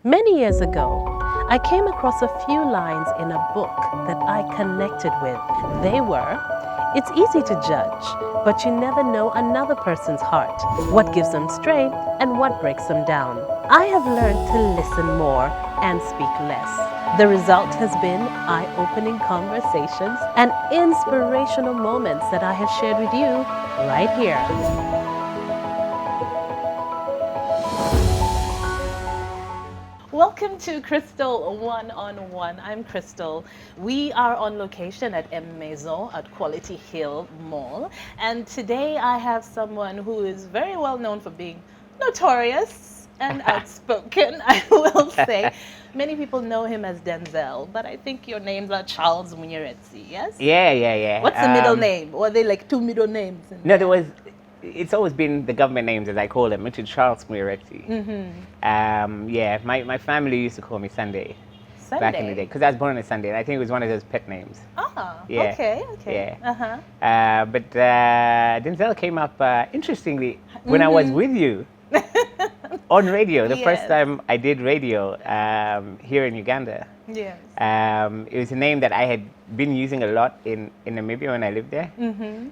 Many years ago, I came across a few lines in a book that I connected with. They were, "It's easy to judge, but you never know another person's heart, what gives them strength and what breaks them down." I have learned to listen more and speak less. The result has been eye-opening conversations and inspirational moments that I have shared with you right here. Welcome to Crystal One-on-One. I'm Crystal. We are on location at M Maison at Quality Hill Mall. And today I have someone who is very well known for being notorious and outspoken, I will say. Many people know him as Denzel, but I think your names are Charles Munyeretsi, yes? Yeah. What's the middle name? Or are they like two middle names? It's always been the government names, as I call them, which is Charles Muireti. My family used to call me Sunday. Back in the day, because I was born on a Sunday, and I think it was one of those pet names. Okay. Yeah. But Denzel came up, interestingly, when I was with you on radio. The first time I did radio here in Uganda. Yes. It was a name that I had been using a lot in Namibia when I lived there.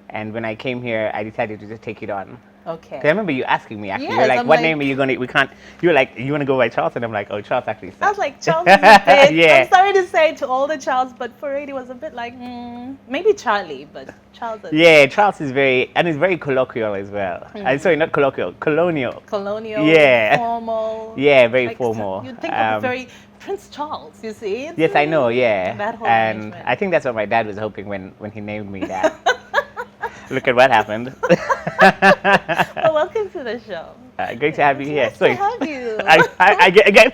And when I came here, I decided to just take it on. Okay. 'Cause I remember you asking me, actually, Yes, you're like, I'm what like, name are you going to, we can't, you were like, you want to go by Charles? And I'm like, oh, Charles actually I was sucks. like, Charles is a bit, Yeah. I'm sorry to say to all the Charles, but for radio was a bit like, maybe Charlie, but Charles is Yeah, Charles is very, and it's very colloquial as well. Sorry, not colloquial, colonial. colonial, Yeah. formal. Yeah, very Like, formal. You'd think of very Prince Charles, you see? It's Yes, I know, yeah. That whole And arrangement. I think that's what my dad was hoping when he named me that. Look at what happened. Well, welcome to the show. Great to have you here. Nice Sorry. to have you. Again,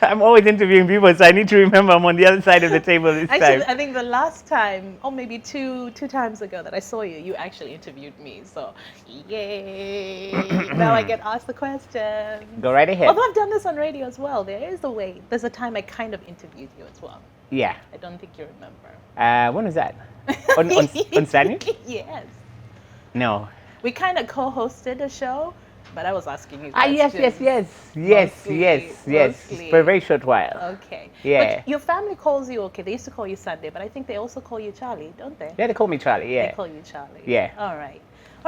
I'm always interviewing people, so I need to remember I'm on the other side of the table this Actually, time. I think the last time, or maybe two times ago that I saw you, you actually interviewed me. So, yay! Now I get asked the question. Go right ahead. Although I've done this on radio as well, there's a time I kind of interviewed you as well. Yeah. I don't think you remember. When was that? On Stanu? Yes. No. We kind of co-hosted a show, but I was asking you Yes. Mostly. For a very short while. Okay. Yeah. But your family calls you, okay, they used to call you Sunday, but I think they also call you Charlie, don't they? Yeah, they call me Charlie, yeah. They call you Charlie. Yeah. All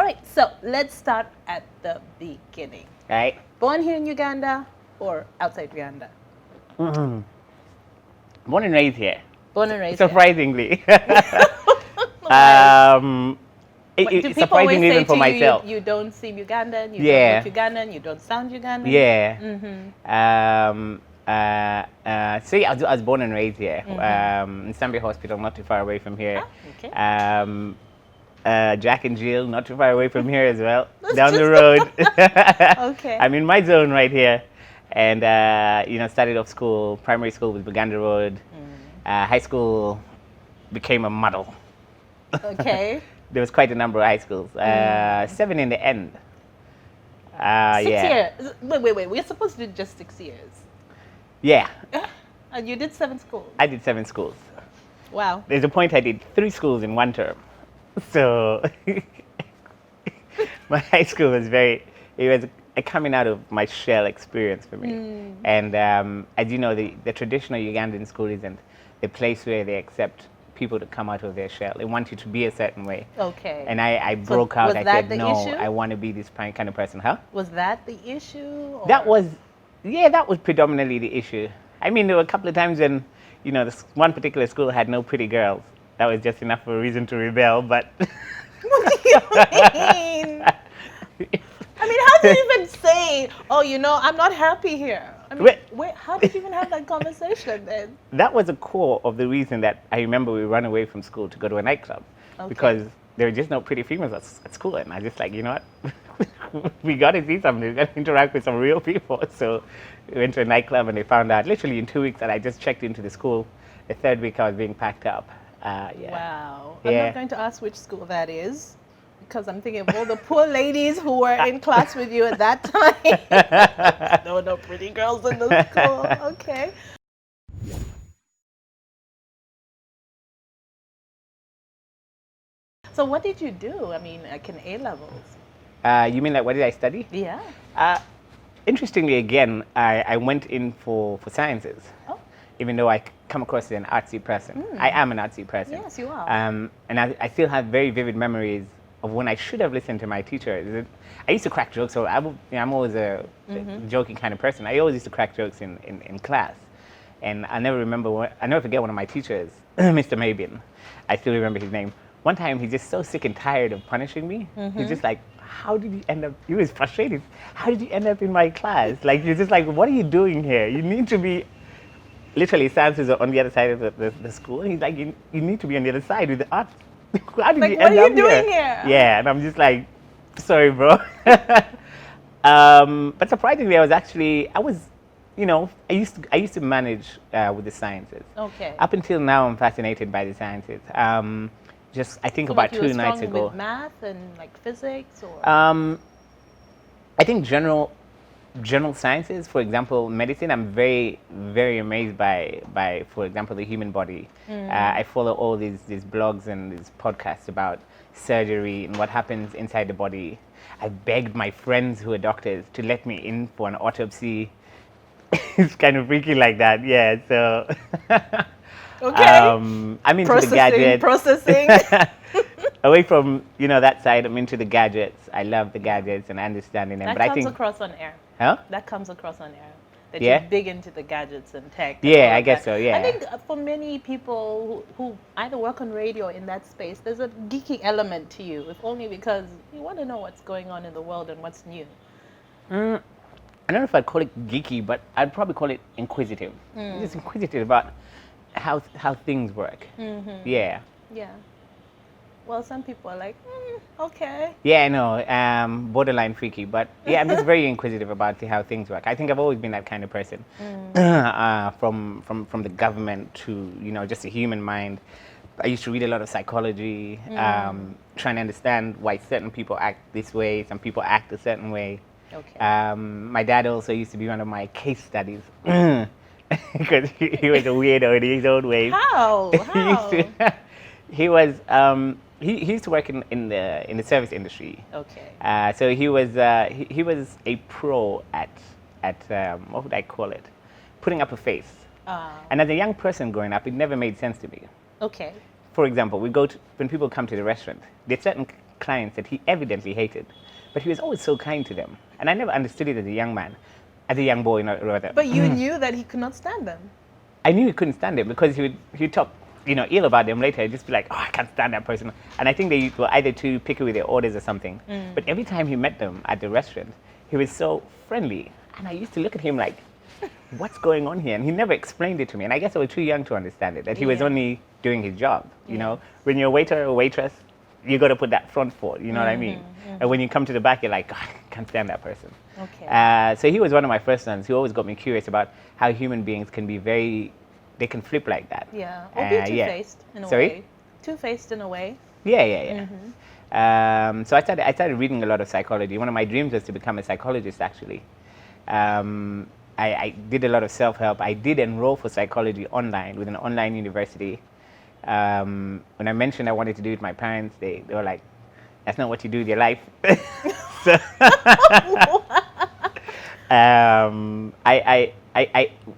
right, so let's start at the beginning. Right? Born here in Uganda or outside Uganda? Born and raised here. Born and raised here. Surprisingly. Do people surprising always say even for to myself. you don't seem Ugandan, you Yeah. don't look Ugandan, you don't sound Ugandan? Yeah. So I was born and raised here in Zambia Hospital, not too far away from here. Okay. Jack and Jill, not too far away from here as well, That's down the just- road. Okay. I'm in my zone right here, and started off school. Primary school was Buganda Road. High school became a muddle. Okay. There was quite a number of high schools. 7 in the end. 6 yeah. years. Wait. We're supposed to do just 6 years. Yeah, And you did 7 schools. I did 7 schools. Wow. There's a point I did 3 schools in one term. So my high school was it was a coming out of my shell experience for me. And as you know, the traditional Ugandan school isn't the place where they accept people to come out of their shell. They want you to be a certain way. Okay. And I broke out. was I that said, the no, issue? I want to be this kind of person. Huh? Was that the issue? Or? That was predominantly the issue. I mean, there were a couple of times when, this one particular school had no pretty girls. That was just enough of a reason to rebel, but... What do you mean? I mean, how do you even say, oh, I'm not happy here? I mean, how did you even have that conversation then? That was the core of the reason that I remember we ran away from school to go to a nightclub. Okay. Because there were just no pretty females at school. And I just like, you know what? We got to see something. We got to interact with some real people. So we went to a nightclub and they found out literally in 2 weeks that I just checked into the school. The 3rd week I was being packed up. Yeah. Wow. Yeah. I'm not going to ask which school that is, because I'm thinking of all the poor ladies who were in class with you at that time. There were no pretty girls in the school. Okay. So what did you do? I mean, like in A-levels? You mean like what did I study? Yeah. interestingly, again, I went in for sciences, Oh, even though I come across as an artsy person. I am an artsy person. yes, you are. And I still have very vivid memories of when I should have listened to my teacher. I used to crack jokes, so I'm always a joking kind of person. I always used to crack jokes in class. And I never forget one of my teachers, Mr. Mabin. I still remember his name. One time, he's just so sick and tired of punishing me. He's just like, how did you end up, he was frustrated. How did you end up in my class? Like, he's just like, what are you doing here? You need to be, literally, science is on the other side of the school. And he's like, you need to be on the other side with the art. How did Like, you what end are up you doing here? Yeah, and I'm just like, sorry, bro. But surprisingly, I used to manage with the sciences. Okay. Up until now, I'm fascinated by the sciences. I think So, about like, you were 2 nights strong ago. with math and like physics, or I think general sciences, for example, medicine, I'm very, very amazed by for example, the human body. I follow all these blogs and these podcasts about surgery and what happens inside the body. I begged my friends who are doctors to let me in for an autopsy. It's kind of freaky like that, yeah. So, okay. I'm into the gadgets. Processing. Away from that side, I'm into the gadgets. I love the gadgets and understanding them. That But I comes think, across on air. huh? That comes across on air. That Yeah? you're big into the gadgets and tech. And Yeah, all I of guess that. so, yeah. I think for many people who either work on radio or in that space, there's a geeky element to you, if only because you want to know what's going on in the world and what's new. I don't know if I'd call it geeky, but I'd probably call it inquisitive. Just inquisitive about how things work. Yeah. Yeah. Well, some people are like, okay. Yeah, I know, borderline freaky, but yeah, I'm just very inquisitive about how things work. I think I've always been that kind of person, from the government to just the human mind. I used to read a lot of psychology, trying to understand why certain people act this way, some people act a certain way. Okay. My dad also used to be one of my case studies because he was a weirdo in his own way. How? He was he used to work in the service industry. Okay. So he was a pro at what would I call it? Putting up a face. And as a young person growing up, it never made sense to me. Okay. For example, when people come to the restaurant, there's certain clients that he evidently hated, but he was always so kind to them. And I never understood it as a young man, as a young boy, rather. But you knew that he could not stand them. I knew he couldn't stand them because he'd talk, ill about them later. He'd just be like, oh, I can't stand that person. And I think they were either too picky with their orders or something. But every time he met them at the restaurant, he was so friendly. And I used to look at him like, what's going on here? And he never explained it to me. And I guess I was too young to understand it, that he was only doing his job. When you're a waiter or waitress, you got to put that front foot, you know what I mean? And when you come to the back, you're like, oh, I can't stand that person. Okay. So he was one of my first ones. He always got me curious about how human beings can be they can flip like that. Yeah. Or be two-faced in a Sorry? way. Two-faced in a way. Yeah. So I started reading a lot of psychology. One of my dreams was to become a psychologist, actually. I did a lot of self-help. I did enroll for psychology online with an online university. When I mentioned I wanted to do it, my parents, they were like, that's not what you do with your life. So, I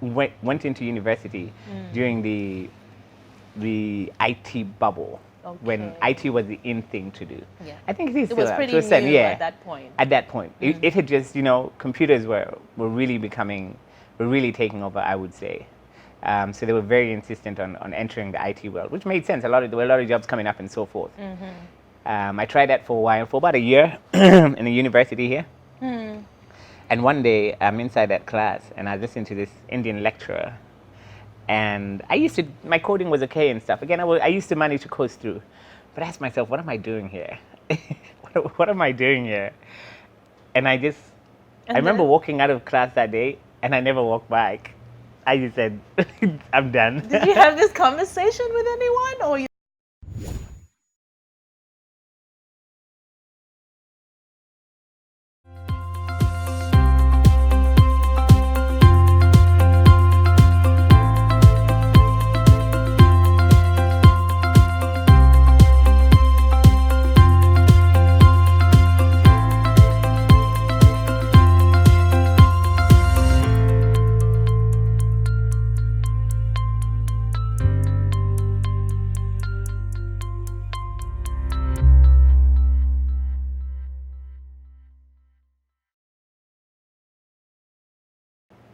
went into university during the IT bubble, when IT was the in thing to do. Yeah. I think it is It still was pretty to a certain, new at that point. At that point. It had just, computers were really really taking over, I would say. So they were very insistent on entering the IT world, which made sense. There were a lot of jobs coming up and so forth. I tried that for a while, for about a year in the university here. And one day I'm inside that class and I listened to this Indian lecturer. And my coding was okay and stuff. Again, I used to manage to coast through. But I asked myself, what am I doing here? What am I doing here? And I remember walking out of class that day and I never walked back. I just said, I'm done. Did you have this conversation with anyone, or you?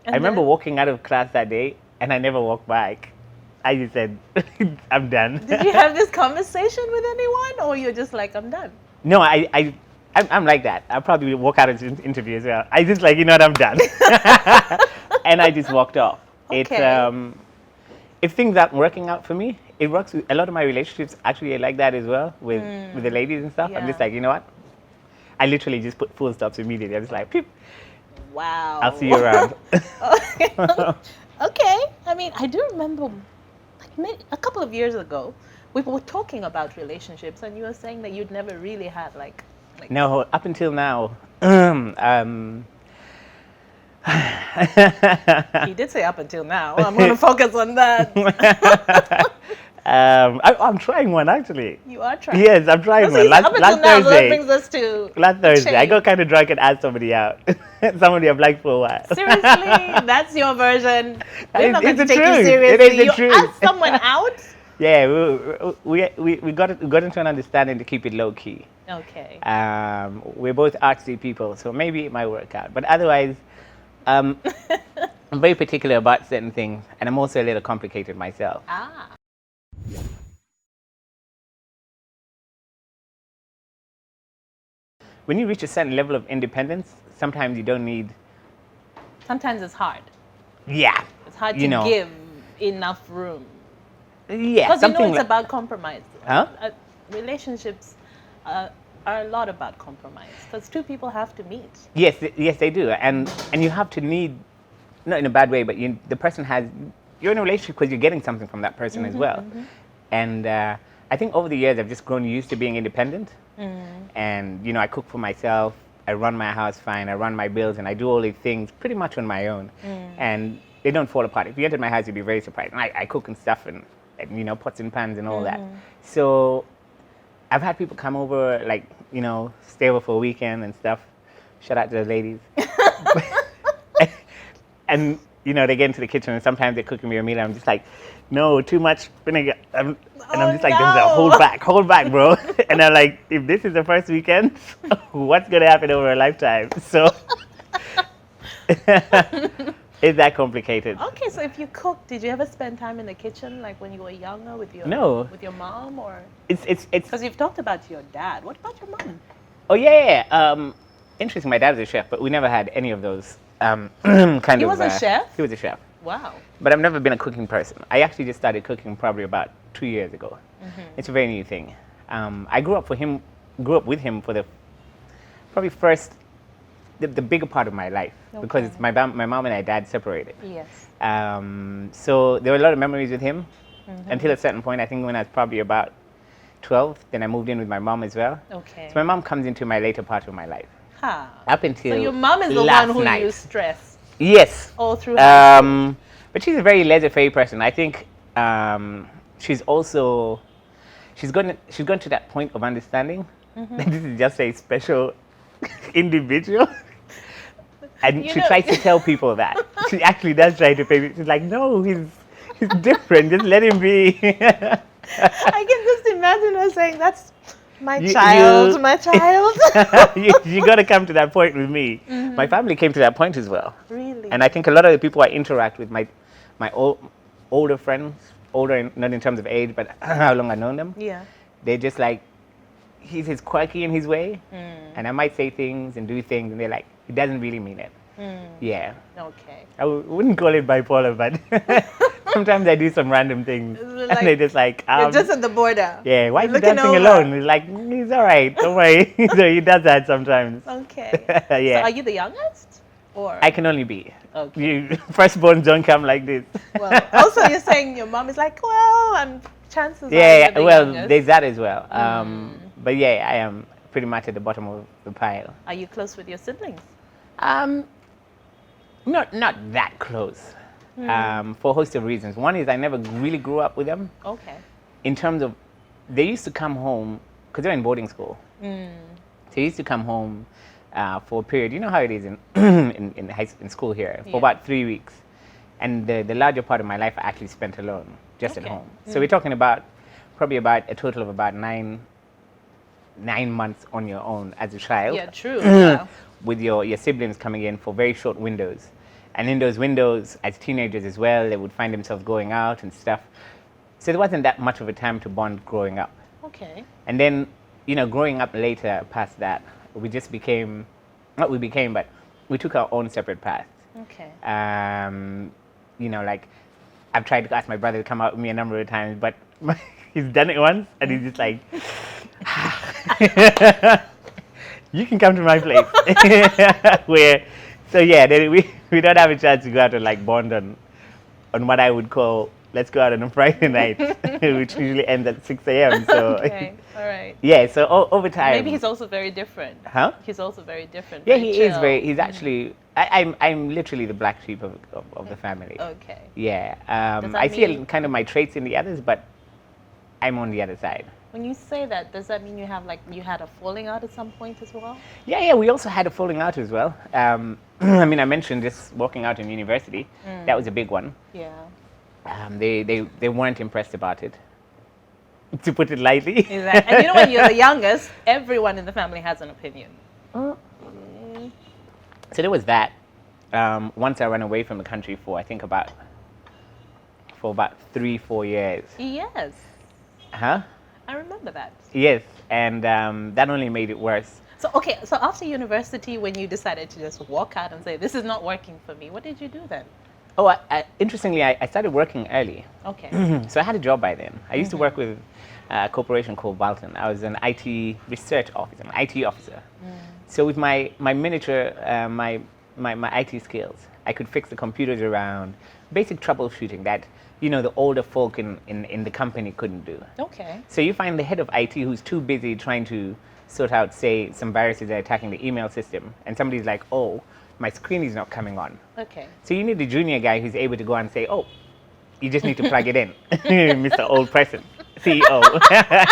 I remember walking out of class that day, and I never walked back. I just said, I'm done. Did you have this conversation with anyone, or you're just like, I'm done? No, I'm like that. I'll probably walk out of the interview as well. I just like, you know what, I'm done. And I just walked off. Okay. If things aren't working out for me, it works with a lot of my relationships actually are like that as well with the ladies and stuff. I'm just Yeah. like, you know what? I literally just put full stops immediately. I'm just like, peep, Wow. I'll see you around. Okay. I mean, I do remember like a couple of years ago, we were talking about relationships, and you were saying that you'd never really had like No, up until now, he did say up until now. I'm going to focus on that. I'm trying one actually. You are trying. Yes, I'm trying So one. up until Last now, so that Thursday. brings us to Last Thursday, I got change. kind of drunk and asked somebody out. Somebody I've liked for a while. Seriously, that's your version. We're not going It's to the take you truth. seriously. It is the You truth. asked someone out? Yeah, we got into an understanding to keep it low key. Okay. We're both artsy people, so maybe it might work out. But otherwise, I'm very particular about certain things, and I'm also a little complicated myself. Ah. When you reach a certain level of independence, sometimes you don't need. Sometimes it's hard. Yeah. It's hard You to know. give enough room. Yeah. Because you know Something it's like. about compromise. Huh? Relationships are a lot about compromise. Because two people have to meet. Yes, yes, they do, and you have to need, not in a bad way, but the person has. You're in a relationship because you're getting something from that person as well, and I think over the years I've just grown used to being independent, and I cook for myself, I run my house fine, I run my bills, and I do all these things pretty much on my own, and they don't fall apart. If you entered my house, you'd be very surprised. And I cook and stuff, and pots and pans and all that. So I've had people come over, like, stay over for a weekend and stuff. Shout out to the ladies. And, they get into the kitchen and sometimes they're cooking me a meal and I'm just like, no, too much vinegar. And I'm just like, no. Denzel, hold back, bro. And I'm like, if this is the first weekend, what's going to happen over a lifetime? So it's that complicated. Okay, so if you cook, did you ever spend time in the kitchen, like when you were younger, with your mom, or? It's Because you've talked about your dad. What about your mom? Oh yeah. Interesting. My dad was a chef, but we never had any of those kind of. He was a chef? He was a chef. Wow. But I've never been a cooking person. I actually just started cooking probably about 2 years ago. It's a very new thing. I grew up with him for the probably first, the bigger part of my life because it's my mom and my dad separated. Yes. So there were a lot of memories with him until a certain point. I think when I was probably about 12, then I moved in with my mom as well. Okay. So my mom comes into my later part of my life. Huh. Up until So your mom is the last one who night. you stress Yes. all through high school. But she's a very laissez-faire person. I think she's gone to that point of understanding that this is just a special individual. And she tries to tell people that. She actually does try to pay. She's like, no, he's different. Just let him be. I can just imagine her saying, "That's my child, my child." You got to come to that point with me. My family came to that point as well. Really? And I think a lot of the people I interact with, my older friends, not in terms of age, but how long I've known them, Yeah. they're just like, he's quirky in his way. And I might say things and do things, and they're like, he doesn't really mean it. Yeah. Okay. I wouldn't call it bipolar, but sometimes I do some random things. Like, and they're just like, You're just at the border. yeah, why is he looking dancing over. alone? He's like, he's all right, don't worry. So he does that sometimes. Okay. Yeah. So are you the youngest? Or? I can only be. Okay. Firstborns don't come like this. Well, also you're saying your mom is like, well, chances are Yeah, you're the well, youngest. there's that as well. But yeah, I am pretty much at the bottom of the pile. Are you close with your siblings? Not that close. For a host of reasons. One is I never really grew up with them. Okay. In terms of, they used to come home because they're in boarding school. So they used to come home for a period. You know how it is in in school here for about 3 weeks, and the larger part of my life I actually spent alone, just at Okay. home. So we're talking about probably about a total of about 9 months on your own as a child. Yeah, true. Yeah. With your siblings coming in for very short windows. And in those windows, as teenagers as well, they would find themselves going out and stuff. So there wasn't that much of a time to bond growing up. Okay. And then, growing up later past that, we just became, not we became, but we took our own separate paths. Okay. Like I've tried to ask my brother to come out with me a number of times, but he's done it once and he's just like, you can come to my place. Then we don't have a chance to go out and like bond on what I would call, let's go out on a Friday night, which usually ends at 6 a.m. So okay, all right. Yeah, so over time. Maybe he's also very different. Huh? He's also very different. Yeah, very he chill. is very. He's actually. I'm literally the black sheep of the family. Okay. Yeah. Does that I see mean- kind of my traits in the others, but I'm on the other side. When you say that, does that mean you had a falling out at some point as well? Yeah. We also had a falling out as well. I mean, I mentioned just walking out in university. That was a big one. Yeah. They weren't impressed about it, to put it lightly. Exactly. And when you're the youngest, everyone in the family has an opinion. So there was that. Once I ran away from the country for about 3-4 years. Yes. Huh? I remember that. Yes, and that only made it worse. So after university, when you decided to just walk out and say, this is not working for me, what did you do then? Oh, interestingly, I started working early. Okay. So I had a job by then. I used to work with a corporation called Balton. I was an IT research officer, an IT officer. So with my miniature, my IT skills, I could fix the computers around, basic troubleshooting that, the older folk in the company couldn't do. Okay. So you find the head of IT who's too busy trying to sort out, say, some viruses that are attacking the email system, and somebody's like, oh, my screen is not coming on. Okay. So you need the junior guy who's able to go and say, oh, you just need to plug it in, Mr. Old Person, CEO.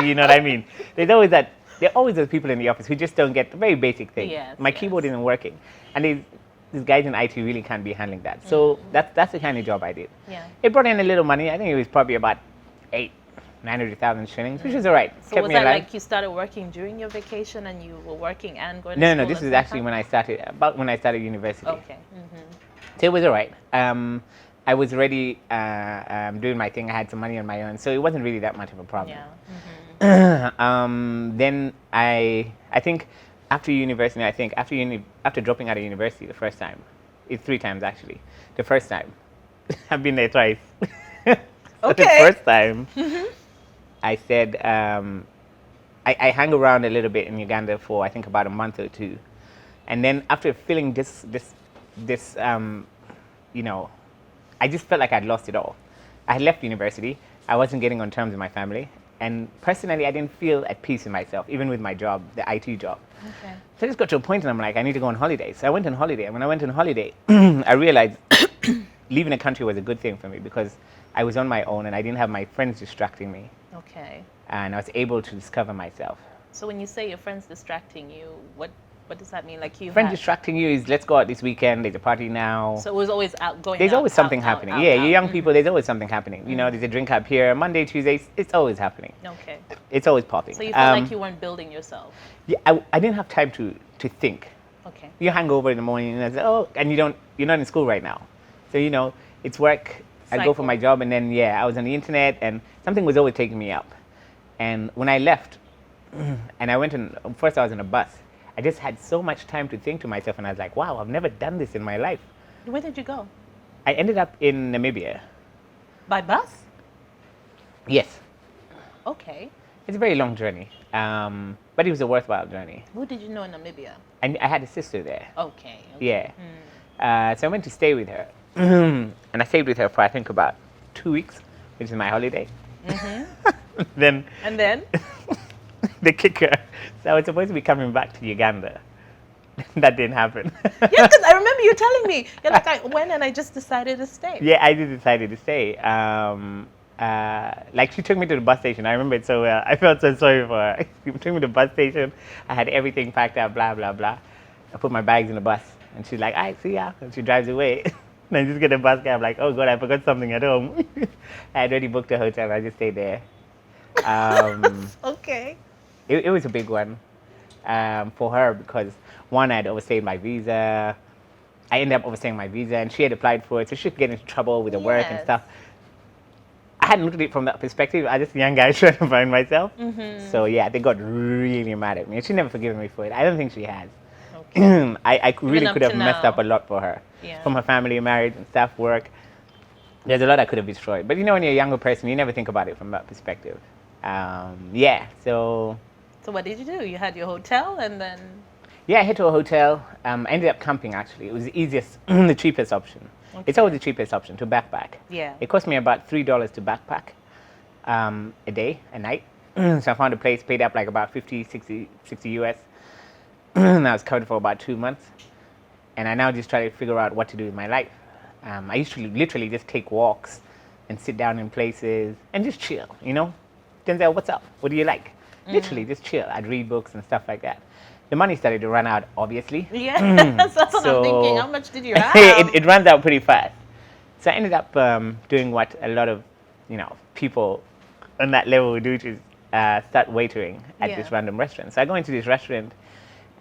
You know what I mean? There are always those people in the office who just don't get the very basic thing. Yes, My keyboard isn't working. And these guys in IT really can't be handling that. So that's the kind of job I did. Yeah. It brought in a little money. I think it was probably about 900,000 shillings, which is all right. So Kept was me that alive. like you started working during your vacation and you were working and going to No, school? this at is the actually same when I started, about when I started university. time? Okay. So it was all right. I was already doing my thing. I had some money on my own, so it wasn't really that much of a problem. Yeah. Then I think after university, after dropping out of university the first time, it's 3 times actually. The first time, I've been there twice. Okay. The first time, I said I hung around a little bit in Uganda for I think about a month or 2, and then after feeling this I just felt like I'd lost it all. I had left university. I wasn't getting on terms with my family. And personally, I didn't feel at peace in myself, even with my job, the IT job. Okay. So I just got to a point and I'm like, I need to go on holiday. So I went on holiday. And when I went on holiday, I realized leaving the country was a good thing for me because I was on my own and I didn't have my friends distracting me. Okay. And I was able to discover myself. So when you say your friends distracting you, what does that mean? Like you Friend had- distracting you is, let's go out this weekend, there's a party now. So it was always out going. There's out, always something out, happening. out, Yeah, out. you young people, there's always something happening. There's a drink up here, Monday, Tuesday, it's always happening. Okay. It's always popping. So you felt like you weren't building yourself. Yeah, I didn't have time to think. Okay. You hang over in the morning and I say, oh, and you're not in school right now. So, it's work. I go for Cycle. my job and then, I was on the internet and something was always taking me up. And when I left and I went first I was on a bus, I just had so much time to think to myself and I was like, wow, I've never done this in my life. Where did you go? I ended up in Namibia. By bus? Yes. Okay. It's a very long journey, but it was a worthwhile journey. Who did you know in Namibia? I had a sister there. Okay. Yeah. So I went to stay with her. And I stayed with her for, I think, about 2 weeks, which is my holiday. Then And then? the kicker. So I was supposed to be coming back to Uganda. That didn't happen. Yes, because I remember you telling me. You're like, I went and I just decided to stay. Yeah, I did decided to stay. Like she took me to the bus station. I remember it so well. I felt so sorry for her. She took me to the bus station. I had everything packed up, blah, blah, blah. I put my bags in the bus. And she's like, all right, see ya. And she drives away. And I just get a bus cab, like, oh God, I forgot something at home. I had already booked a hotel. I just stayed there. Okay. It was a big one for her because, one, I had overstayed my visa. I ended up overstaying my visa, and she had applied for it, so she could get into trouble with the work and Yes. stuff. I hadn't looked at it from that perspective. I just a young guy trying to find myself. So yeah, they got really mad at me, and she never forgiven me for it. I don't think she has. Okay. I really up could have to messed now. up a lot for her, Yeah. from her family, marriage, and stuff, work. There's a lot I could have destroyed. But you know, when you're a younger person, you never think about it from that perspective. Yeah, so So what did you do? You had your hotel, and then yeah, I hit to a hotel. I ended up camping actually. It was the easiest, the cheapest option. It's always the cheapest option to backpack. Yeah. It cost me about $3 to backpack a day, a night. So I found a place, paid up like about 50, 60 US. And I was covered for about 2 months. And I now just try to figure out what to do with my life. I used to literally just take walks and sit down in places and just chill, you know? Denzel, what's up? What do you like? Literally just chill. I'd read books and stuff like that. The money started to run out, obviously. yeah, that's what I'm thinking. So- How much did you have? it runs out pretty fast. So I ended up doing what a lot of, you know, people on that level would do, which is start waitering at Yeah. this random restaurant. So I go into this restaurant,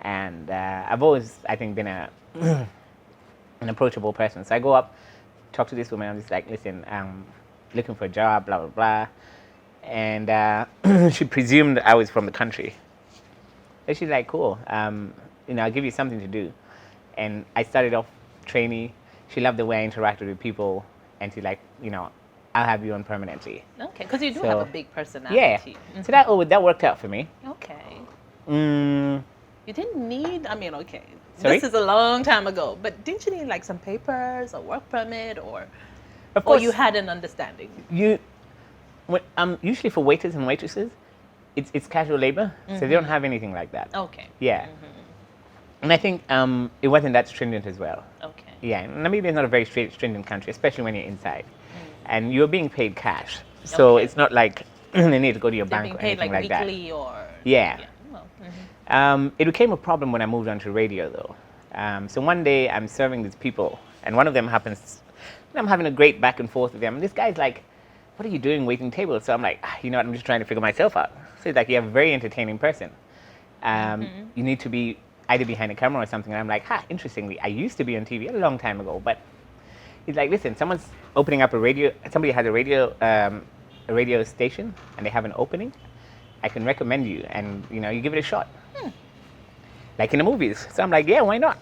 and I've always, I think, been an approachable person. So I go up, talk to this woman. I'm just like, listen, I'm looking for a job, blah, blah, blah. And she presumed I was from the country. And she's like, cool, you know, I'll give you something to do. And I started off trainee. She loved the way I interacted with people. And she's like, you know, I'll have you on permanently. Okay, because you do So- have a big Yeah. personality. So that worked out for me. Okay. Mm, You didn't need, I mean, okay. Sorry? This is a long time ago, but didn't you need like some papers or work permit or of or course, you had an understanding? usually for waiters and waitresses, it's casual labor. So they don't have anything like that. Okay. Yeah. And I think it wasn't that stringent as well. Okay. Yeah, Namibia is not a very stringent country, especially when you're inside. And you're being paid cash. So Okay. it's not like they need to go to your They're bank being or paid anything like like, weekly or Yeah. Well, that. It became a problem when I moved on to radio, though. So one day I'm serving these people, and one of them happens, and I'm having a great back and forth with them. And this guy's like, what are you doing waiting tables? So I'm like, you know what, I'm just trying to figure myself out. So he's like, you're a very entertaining person. You need to be either behind a camera or something. And I'm like, interestingly, I used to be on TV a long time ago, but he's like, listen, someone's opening up a radio, somebody has a radio station, and they have an opening. I can recommend you, and you know, you give it a shot. Like in the movies. So I'm like, yeah, why not?